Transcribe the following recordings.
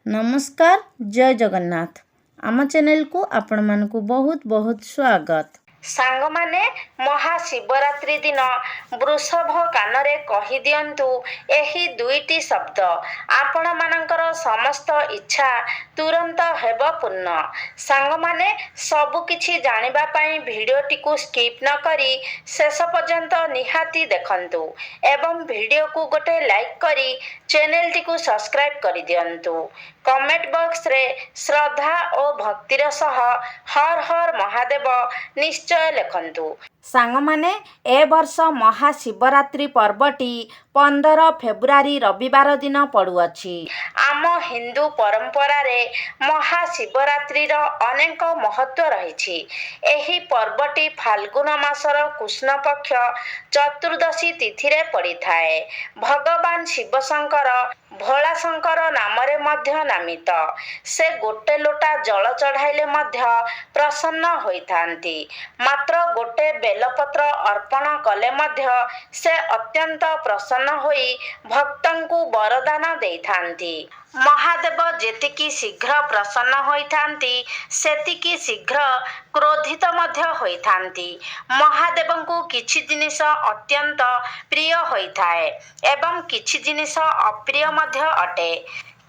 नमस्कार जय जगन्नाथ आम चैनल को आपण मानकु बहुत बहुत स्वागत। सांग माने महाशिवरात्रि दिन वृषभ कानरे कहि दियंतु एही दुईटी शब्द आपण मानकर समस्त इच्छा तुरंत हेब पूर्ण। सांग माने सबु किछि जानिबा पई भिडियोटी को स्किप न करी शेष पर्यंत निहाती देखंतु एवं भिडियो को गोटे लाइक करी चैनल टी को सब्सक्राइब करि दियंतु। कमेंट बॉक्स रे श्रद्धा और भक्तिर सह हर हर महादेव निश्चय लिखंतु। सांग माने ए वर्ष महाशिवरात्रि पर्वटी 15 फेब्रुआरी रविवार दिन पड़ुअछि। आम हिंदू परंपरा रे महाशिवरात्रि रो अनेक महत्व रहिछि। एही पर्वटी फाल्गुन मासर कृष्ण पक्ष चतुर्दशी तिथि रे पड़ी थाए। भगवान शिव शंकर भोला शंकर नामरे मध्य नामित। से गोटे लोटा जल चढ़ाइले मध्य प्रसन्न होइथांती। मात्र गोटे बेलपत्र अर्पण कले मध्य से अत्यंत प्रसन्न होई भक्तंकु वरदान देइथांती। महादेव जेतिकी शीघ्र प्रसन्न होइथांती सेतिकी शीघ्र क्रोधित मध्य होइथांती। महादेवंकु किछि जिनिस अत्यंत प्रिय होइथाए एवं किछि जिनिस अप्रिय मध्य अटे।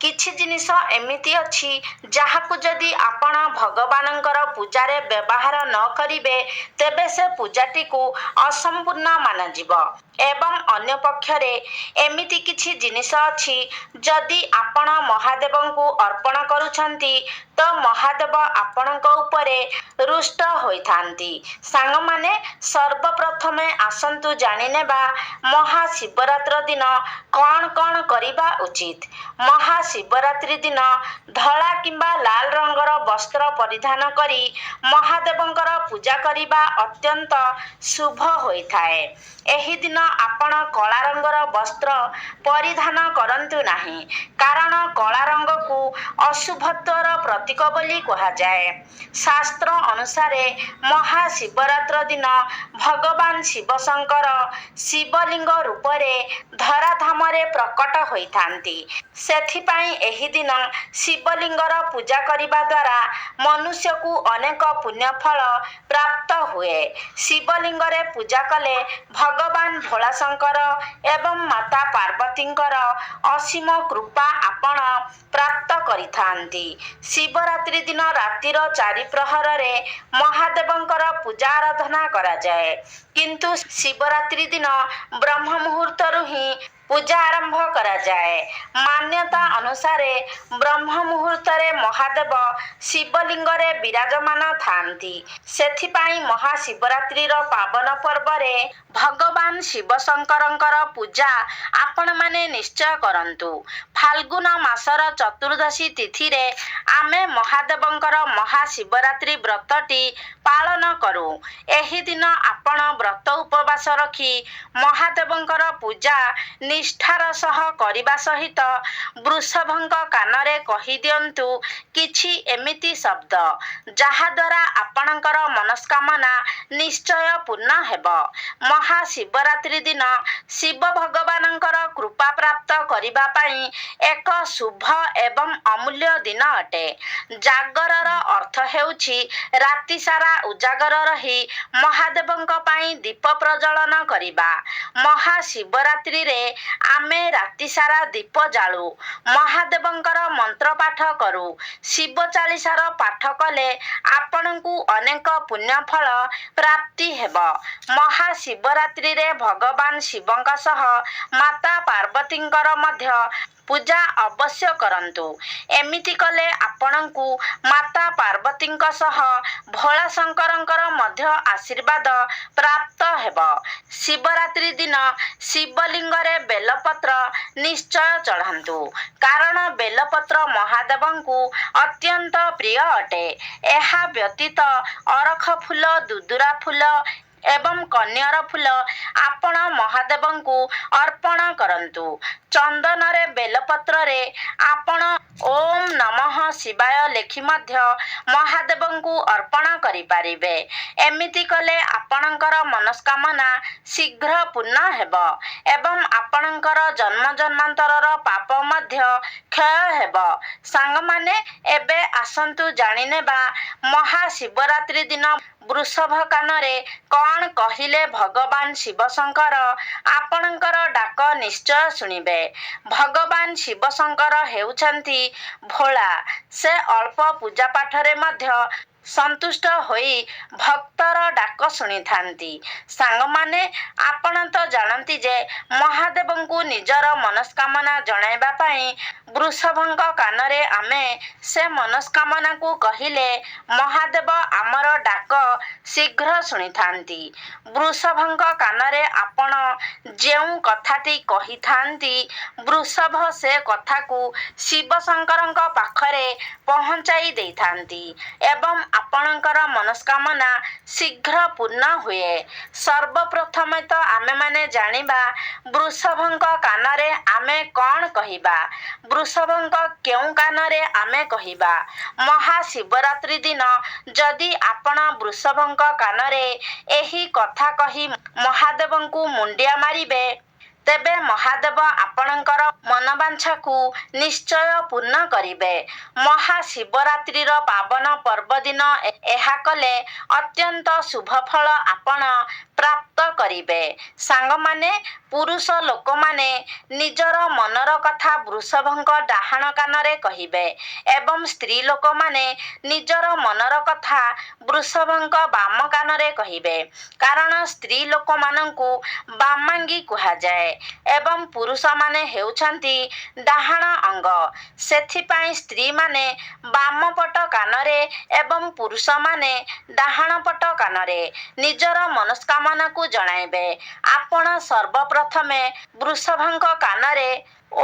किछि जिनिस एमिति अछि जाहाकु जदि आपण भगवानंकर पूजारे व्यवहार न करिबे तेबे से पूजाटी को असंपूर्ण मानाजिब एवं अन्य पक्षरे एमिति किछि जिनिस अछि जदि आपण महादेवंकु अर्पण करूछंती तो महादेव आपणक उपरे रुष्ट होइथांती। सांग माने सर्वप्रथमे आसंतु जानि नेबा महाशिवरात्र दिन कौन कौन करिबा उचित। महाशिवरात्रि दिन धला किंबा लाल रंगर वस्त्र परिधान करी महादेवंकर पूजा करिबा अत्यंत शुभ होइथाए। एही दिन आपण कला रंगर वस्त्र परिधान करंतु नाही कारण कला रंग को अशुभत्वर प्रतीक बोली कहा जाए। शास्त्र अनुसारे महाशिवरात्र दिन भगवान शिव शंकर शिवलिंग रूपरे धराधामरे प्रकट होइथांती। सेथिपाई एही दिन शिवलिंगर पूजा करिबा द्वारा मनुष्य को अनेक पुण्य फल प्राप्त हुए। शिवलिंगरे पूजा कले भगवान भोला शंकर एवं माता पार्वतींकर असीम कृपा आपण प्राप्त करिथांती। शिवरात्रि दिन रातिर 4 प्रहर रे महादेवंकर पूजा आराधना करा जाए किंतु शिवरात्रि दिन ब्रह्म मुहूर्त ही पूजा आरंभ करा जाए। मान्यता अनुसारे ब्रह्म मुहूर्त रे महादेव शिवलिंगरे विराजमान थांती। सेथिपाई महाशिवरात्रि रो पावन पर्व रे भगवान शिव शंकरंकर पूजा आपण माने निश्चय करंतु। फाल्गुन मासर चतुर्दशी तिथि रे आमे महादेवंकर महाशिवरात्रि व्रतटी पालन करू। एही दिन आपण व्रत उपवास रखी महादेवंकर पूजा निष्ठार सह करिबा सहित वृषभंक कानरे कहि दियंतु किछि एमिति शब्द जहा द्वारा आपणकर मनस्कामना निश्चय पूर्ण हेब। महाशिवरात्रि दिन शिव भगवानंकर कृपा प्राप्त करिबा पई एक शुभ एवं अमूल्य दिन अटे। जागरर अर्थ हेउछि राति सारा उजागर रही महादेवंक पई दीप प्रज्वलन करिबा। महाशिवरात्रि रे आमे राति सारा दीप जालु महादेवंकर मंत्र पाठ करू। शिव चालीसार पाठ कले आपणकु अनेक पुण्य फल प्राप्ति हेब। महाशिवरात्रि रे भगवान शिवंक सह माता पार्वतींकर मध्य पूजा अवश्य करंतु। एमिति कले आपणकु माता पार्वतींक सह भोला शंकरंकर मध्य आशीर्वाद प्राप्त हेब। शिवरात्रि दिन शिवलिंगरे बेलपत्र निश्चय चढ़ांतु कारण बेलपत्र महादेवंकु अत्यंत प्रिय अटे। एहा व्यतीत अरख फूल दुदुरा फूल एवं कन्यर फूल आपण महादेवंकु अर्पण करंतु। चंदन रे बेलपत्र रे आपण ओम नमः ଶିବାୟ ଲେଖି ମଧ୍ୟ ମହାଦେବଙ୍କୁ ଅର୍ପଣ କରିପାରିବେ। ଏମିତି କଲେ ଆପଣଙ୍କର ମନସ୍କାମନା ଶୀଘ୍ର ପୂର୍ଣ୍ଣ ହେବ ଏବଂ ଆପଣଙ୍କର ଜନ୍ମ ଜନ୍ମାନ୍ତରର ପାପ ମଧ୍ୟ କ୍ଷୟ ହେବ। ସାଙ୍ଗମାନେ, ଏବେ ଆସନ୍ତୁ ଜାଣିନେବା ମହାଶିବରାତ୍ରି ଦିନ ବୃଷଭ କାନରେ କ'ଣ କହିଲେ ଭଗବାନ ଶିବଶଙ୍କର ଆପଣଙ୍କର ଡାକ ନିଶ୍ଚୟ ଶୁଣିବେ। ଭଗବାନ ଶିବଶଙ୍କର ହେଉଛନ୍ତି ଭୋଳା। ସେ ଅଳ୍ପ ପୂଜାପାଠରେ ମଧ୍ୟ ସନ୍ତୁଷ୍ଟ ହୋଇ ଭକ୍ତର ଡାକ ଶୁଣିଥାନ୍ତି। ସାଙ୍ଗମାନେ, ଆପଣ ତ ଜାଣନ୍ତି ଯେ ମହାଦେବଙ୍କୁ ନିଜର ମନସ୍କାମନା ଜଣାଇବା ପାଇଁ ବୃଷଭଙ୍କ କାନରେ ଆମେ ସେ ମନସ୍କାମନାକୁ କହିଲେ ମହାଦେବ ଆମର ଡାକ ଶୀଘ୍ର ଶୁଣିଥାନ୍ତି। ବୃଷଭଙ୍କ କାନରେ ଆପଣ ଯେଉଁ କଥାଟି କହିଥାନ୍ତି, ବୃଷଭ ସେ କଥାକୁ ଶିବଶଙ୍କରଙ୍କ ପାଖରେ ପହଞ୍ଚାଇ ଦେଇଥାନ୍ତି ଏବଂ ଆପଣଙ୍କର ମନସ୍କାମନା ଶୀଘ୍ର ପୂର୍ଣ୍ଣ ହୁଏ। ସର୍ବପ୍ରଥମେ ତ ଆମେମାନେ ଜାଣିବା ବୃଷଭଙ୍କ କାନରେ ଆମେ କ'ଣ କହିବା। ବୃଷଭଙ୍କ କେଉଁ କାନରେ ଆମେ କହିବା? ମହାଶିବରାତ୍ରି ଦିନ ଯଦି ଆପଣ ବୃଷଭଙ୍କ କାନରେ ଏହି କଥା କହି ମହାଦେବଙ୍କୁ ମୁଣ୍ଡିଆ ମାରିବେ, ତେବେ ମହାଦେବ ଆପଣଙ୍କର ମନବାଞ୍ଛାକୁ ନିଶ୍ଚୟ ପୂର୍ଣ୍ଣ କରିବେ। ମହାଶିବରାତ୍ରିର ପାବନ ପର୍ବ ଦିନ ଏହା କଲେ ଅତ୍ୟନ୍ତ ଶୁଭଫଳ ଆପଣ ପ୍ରାପ୍ତ କରିବେ। ସାଙ୍ଗମାନେ, ପୁରୁଷ ଲୋକମାନେ ନିଜର ମନର କଥା ବୃଷଭଙ୍କ ଡାହାଣ କାନରେ କହିବେ ଏବଂ ସ୍ତ୍ରୀ ଲୋକମାନେ ନିଜର ମନର କଥା ବୃଷଭଙ୍କ ବାମ କାନରେ କହିବେ। କାରଣ ସ୍ତ୍ରୀ ଲୋକମାନଙ୍କୁ ବାମାଙ୍ଗୀ କୁହାଯାଏ ଏବଂ ପୁରୁଷମାନେ ହେଉଛନ୍ତି ଡାହାଣ ଅଙ୍ଗ। ସେଥିପାଇଁ ସ୍ତ୍ରୀମାନେ ବାମ ପଟ କାନରେ ଏବଂ ପୁରୁଷମାନେ ଡାହାଣ ପଟ କାନରେ ନିଜର ମନସ୍କାମନାକୁ ଜଣାଇବେ। ଆପଣ ସର୍ବପ୍ରଥମେ ବୃଷଭଙ୍କ କାନରେ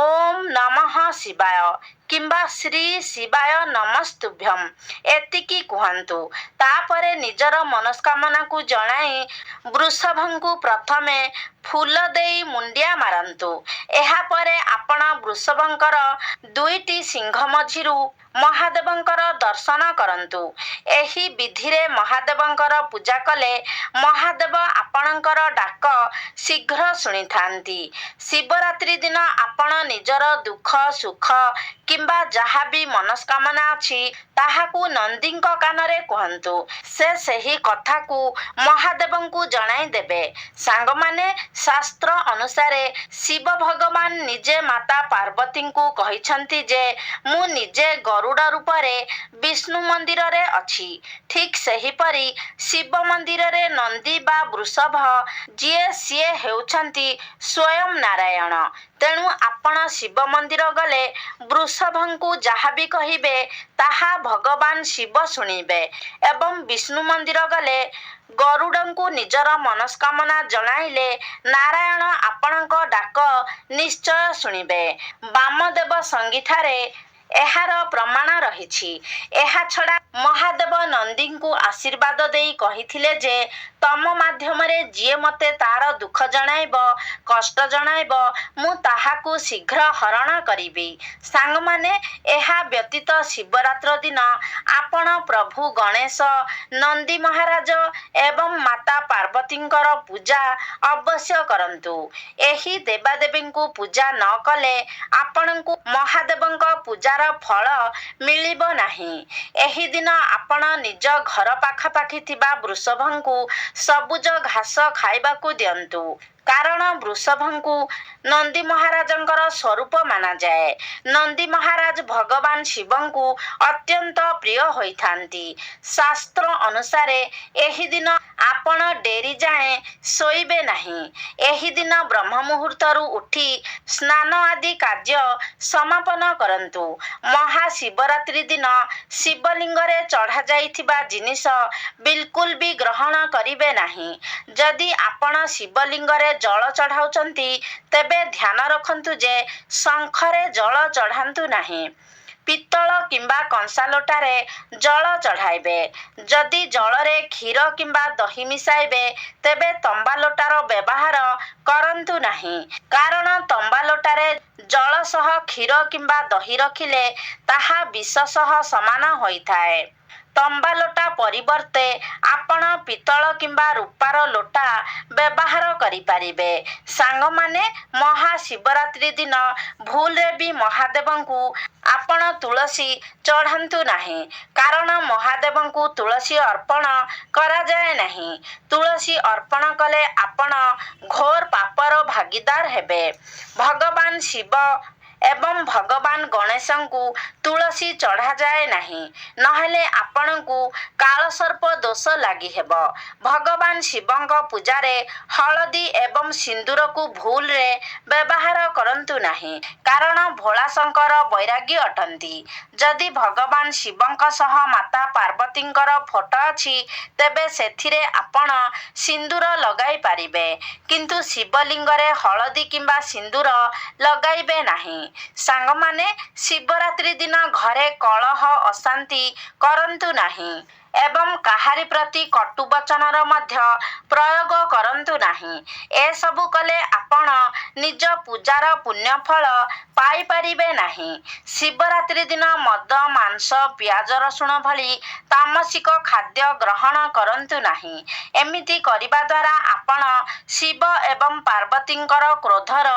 ଓମ୍ ନମଃ ଶିବାୟ କିମ୍ବା ଶ୍ରୀ ଶିବାୟ ନମସ୍ତୁଭ୍ୟମ୍ ଏତିକି କୁହନ୍ତୁ। ତାପରେ ନିଜର ମନସ୍କାମନାକୁ ଜଣାଇ ବୃଷଭଙ୍କୁ ପ୍ରଥମେ ଫୁଲ ଦେଇ ମୁଣ୍ଡିଆ ମାରନ୍ତୁ। ଏହାପରେ ଆପଣ ବୃଷଭଙ୍କର ଦୁଇଟି ସିଂଘ ମଝିରୁ ମହାଦେବଙ୍କର ଦର୍ଶନ କରନ୍ତୁ। ଏହି ବିଧିରେ ମହାଦେବଙ୍କର ପୂଜା କଲେ ମହାଦେବ ଆପଣଙ୍କର ଡାକ ଶୀଘ୍ର ଶୁଣିଥାନ୍ତି। ଶିବରାତ୍ରି ଦିନ ଆପଣ ନିଜର ଦୁଃଖ ସୁଖ କିମ୍ବା ଯାହା ବି ମନସ୍କାମନା ଅଛି ତାହାକୁ ନନ୍ଦୀଙ୍କ କାନରେ କୁହନ୍ତୁ। ସେ ସେହି କଥାକୁ ମହାଦେବଙ୍କୁ ଜଣାଇ ଦେବେ। ସାଙ୍ଗମାନେ, ଶାସ୍ତ୍ର ଅନୁସାରେ ଶିବ ଭଗବାନ ନିଜେ ମାତା ପାର୍ବତୀଙ୍କୁ କହିଛନ୍ତି ଯେ ମୁଁ ନିଜେ ଗରୁଡ଼ ରୂପରେ ବିଷ୍ଣୁ ମନ୍ଦିରରେ ଅଛି। ଠିକ୍ ସେହିପରି ଶିବ ମନ୍ଦିରରେ ନନ୍ଦୀ ବା ବୃଷଭ ଯିଏ ସିଏ ହେଉଛନ୍ତି ସ୍ୱୟଂ ନାରାୟଣ। ତେଣୁ ଆପଣ ଶିବ ମନ୍ଦିର ଗଲେ ବୃଷଭଙ୍କୁ ଯାହା ବି କହିବେ ତାହା ଭଗବାନ ଶିବ ଶୁଣିବେ ଏବଂ ବିଷ୍ଣୁ ମନ୍ଦିର ଗଲେ ଗରୁଡ଼ଙ୍କୁ ନିଜର ମନସ୍କାମନା ଜଣାଇଲେ ନାରାୟଣ ଆପଣଙ୍କ ଡାକ ନିଶ୍ଚୟ ଶୁଣିବେ। ବାମଦେବ ସଂଗୀଠାରେ ଏହାର ପ୍ରମାଣ ରହିଛି। ଏହାଛଡ଼ା ମହାଦେବ ନନ୍ଦୀଙ୍କୁ ଆଶୀର୍ବାଦ ଦେଇ କହିଥିଲେ ଯେ ତମ ମାଧ୍ୟମରେ ଯିଏ ମୋତେ ତାର ଦୁଃଖ ଜଣାଇବ, କଷ୍ଟ ଜଣାଇବ, ମୁଁ ତାହାକୁ ଶୀଘ୍ର ହରଣ କରିବି। ସାଙ୍ଗମାନେ, ଏହା ବ୍ୟତୀତ ଶିବରାତ୍ର ଦିନ ଆପଣ ପ୍ରଭୁ ଗଣେଶ, ନନ୍ଦୀ ମହାରାଜ ଏବଂ ମାତା ପାର୍ବତୀଙ୍କର ପୂଜା ଅବଶ୍ୟ କରନ୍ତୁ। ଏହି ଦେବାଦେବୀଙ୍କୁ ପୂଜା ନ କଲେ ଆପଣଙ୍କୁ ମହାଦେବଙ୍କ ପୂଜାର ଫଳ ମିଳିବ ନାହିଁ। ଏହି ଦିନ ଆପଣ ନିଜ ଘର ପାଖାପାଖି ଥିବା ବୃଷଭଙ୍କୁ ସବୁଜ ଘାସ ଖାଇବାକୁ ଦିଅନ୍ତୁ। କାରଣ ବୃଷଭଙ୍କୁ ନନ୍ଦୀ ମହାରାଜଙ୍କର ସ୍ୱରୂପ ମାନାଯାଏ। ନନ୍ଦୀ ମହାରାଜ ଭଗବାନ ଶିବଙ୍କୁ ଅତ୍ୟନ୍ତ ପ୍ରିୟ ହୋଇଥାନ୍ତି। ଶାସ୍ତ୍ର ଅନୁସାରେ ଏହି ଦିନ ଆପଣ ଡେରି ଯାଏଁ ଶୋଇବେ ନାହିଁ। ଏହି ଦିନ ବ୍ରହ୍ମ ମୁହୂର୍ତ୍ତରୁ ଉଠି ସ୍ନାନ ଆଦି କାର୍ଯ୍ୟ ସମାପନ କରନ୍ତୁ। ମହାଶିବରାତ୍ରି ଦିନ ଶିବଲିଙ୍ଗରେ ଚଢ଼ାଯାଇଥିବା ଜିନିଷ ବିଲକୁଲ ବି ଗ୍ରହଣ କରିବେ ନାହିଁ। ଯଦି ଆପଣ ଶିବଲିଙ୍ଗରେ ଜଳ ଚଢ଼ାଉଛନ୍ତି ତେବେ ଧ୍ୟାନ ରଖନ୍ତୁ ଯେ ଶଙ୍ଖରେ ଜଳ ଚଢ଼ାନ୍ତୁ ନାହିଁ। ପିତ୍ତଳ କିମ୍ବା କଂସା ଲୋଟାରେ ଜଳ ଚଢ଼ାଇବେ। ଯଦି ଜଳରେ କ୍ଷୀର କିମ୍ବା ଦହି ମିଶାଇବେ ତେବେ ତମ୍ବା ଲୋଟାର ବ୍ୟବହାର କରନ୍ତୁ ନାହିଁ। କାରଣ ତମ୍ବା ଲୋଟାରେ ଜଳ ସହ କ୍ଷୀର କିମ୍ବା ଦହି ରଖିଲେ ତାହା ବିଷ ସହ ସମାନ ହୋଇଥାଏ। ତମ୍ବା ଲୋଟା ପରିବର୍ତ୍ତେ ଆପଣ ପିତ୍ତଳ କିମ୍ବା ରୂପାର ଲୋଟା ବ୍ୟବହାର କରିପାରିବେ। ସାଙ୍ଗମାନେ, ମହାଶିବରାତ୍ରି ଦିନ ଭୁଲରେ ବି ମହାଦେବଙ୍କୁ ଆପଣ ତୁଳସୀ ଚଢ଼ାନ୍ତୁ ନାହିଁ। କାରଣ ମହାଦେବଙ୍କୁ ତୁଳସୀ ଅର୍ପଣ କରାଯାଏ ନାହିଁ। ତୁଳସୀ ଅର୍ପଣ କଲେ ଆପଣ ଘୋର ପାପର ଭାଗୀଦାର ହେବେ। ଭଗବାନ ଶିବ ଏବଂ ଭଗବାନ ଗଣେଶଙ୍କୁ ତୁଳସୀ ଚଢ଼ାଯାଏ ନାହିଁ, ନହେଲେ ଆପଣଙ୍କୁ କାଳସର୍ପ ଦୋଷ ଲାଗିହେବ। ଭଗବାନ ଶିବଙ୍କ ପୂଜାରେ ହଳଦୀ ଏବଂ ସିନ୍ଦୁରକୁ ଭୁଲରେ ବ୍ୟବହାର କରନ୍ତୁ ନାହିଁ। କାରଣ ଭୋଳାଶଙ୍କର ବୈରାଗୀ ଅଟନ୍ତି। ଯଦି ଭଗବାନ ଶିବଙ୍କ ସହ ମାତା ପାର୍ବତୀଙ୍କର ଫଟୋ ଅଛି ତେବେ ସେଥିରେ ଆପଣ ସିନ୍ଦୁର ଲଗାଇ ପାରିବେ, କିନ୍ତୁ ଶିବଲିଙ୍ଗରେ ହଳଦୀ କିମ୍ବା ସିନ୍ଦୁର ଲଗାଇବେ ନାହିଁ। ସାଙ୍ଗମାନେ, ଶିବରାତ୍ରି ଦିନ ଘରେ କଳହ ଅଶାନ୍ତି କରନ୍ତୁ ନାହିଁ ଏବଂ କାହାରି ପ୍ରତି କଟୁ ବଚନର ମଧ୍ୟ ପ୍ରୟୋଗ କରନ୍ତୁ ନାହିଁ। ଏସବୁ କଲେ ଆପଣ ନିଜ ପୂଜାର ପୁଣ୍ୟଫଳ ପାଇପାରିବେ ନାହିଁ। ଶିବରାତ୍ରି ଦିନ ମଦ, ମାଂସ, ପିଆଜ ରସୁଣ ଭଳି ତାମସିକ ଖାଦ୍ୟ ଗ୍ରହଣ କରନ୍ତୁ ନାହିଁ। ଏମିତି କରିବା ଦ୍ୱାରା ଆପଣ ଶିବ ଏବଂ ପାର୍ବତୀଙ୍କର କ୍ରୋଧର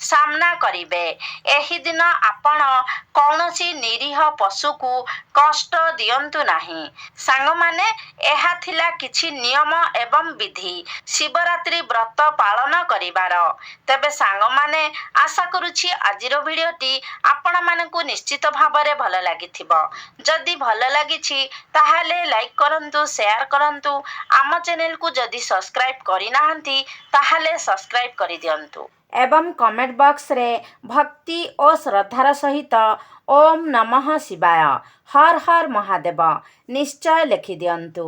ସାମ୍ନା କରିବେ। ଏହି ଦିନ ଆପଣ କୌଣସି ନିରୀହ ପଶୁକୁ କଷ୍ଟ ଦିଅନ୍ତୁ ନାହିଁ। ସାଙ୍ଗମାନେ, ଏହା ଥିଲା କିଛି ନିୟମ ଏବଂ ବିଧି ଶିବରାତ୍ରି ବ୍ରତ ପାଳନ କରିବାର। ତେବେ ସାଙ୍ଗମାନେ, ଆଶା କରୁଛି ଆଜିର ଭିଡ଼ିଓଟି ଆପଣମାନଙ୍କୁ ନିଶ୍ଚିତ ଭାବରେ ଭଲ ଲାଗିଥିବ। ଯଦି ଭଲ ଲାଗିଛି ତାହେଲେ ଲାଇକ୍ କରନ୍ତୁ, ସେୟାର କରନ୍ତୁ। ଆମ ଚ୍ୟାନେଲକୁ ଯଦି ସବସ୍କ୍ରାଇବ୍ କରିନାହାନ୍ତି ତାହେଲେ ସବସ୍କ୍ରାଇବ୍ କରିଦିଅନ୍ତୁ। ଏବଂ କମେଣ୍ଟ ବକ୍ସରେ ଭକ୍ତି ଓ ଶ୍ରଦ୍ଧାର ସହିତ ଓମ୍ ନମଃ ଶିବାୟ, ହର ହର ମହାଦେବ ନିଶ୍ଚୟ ଲେଖିଦିଅନ୍ତୁ।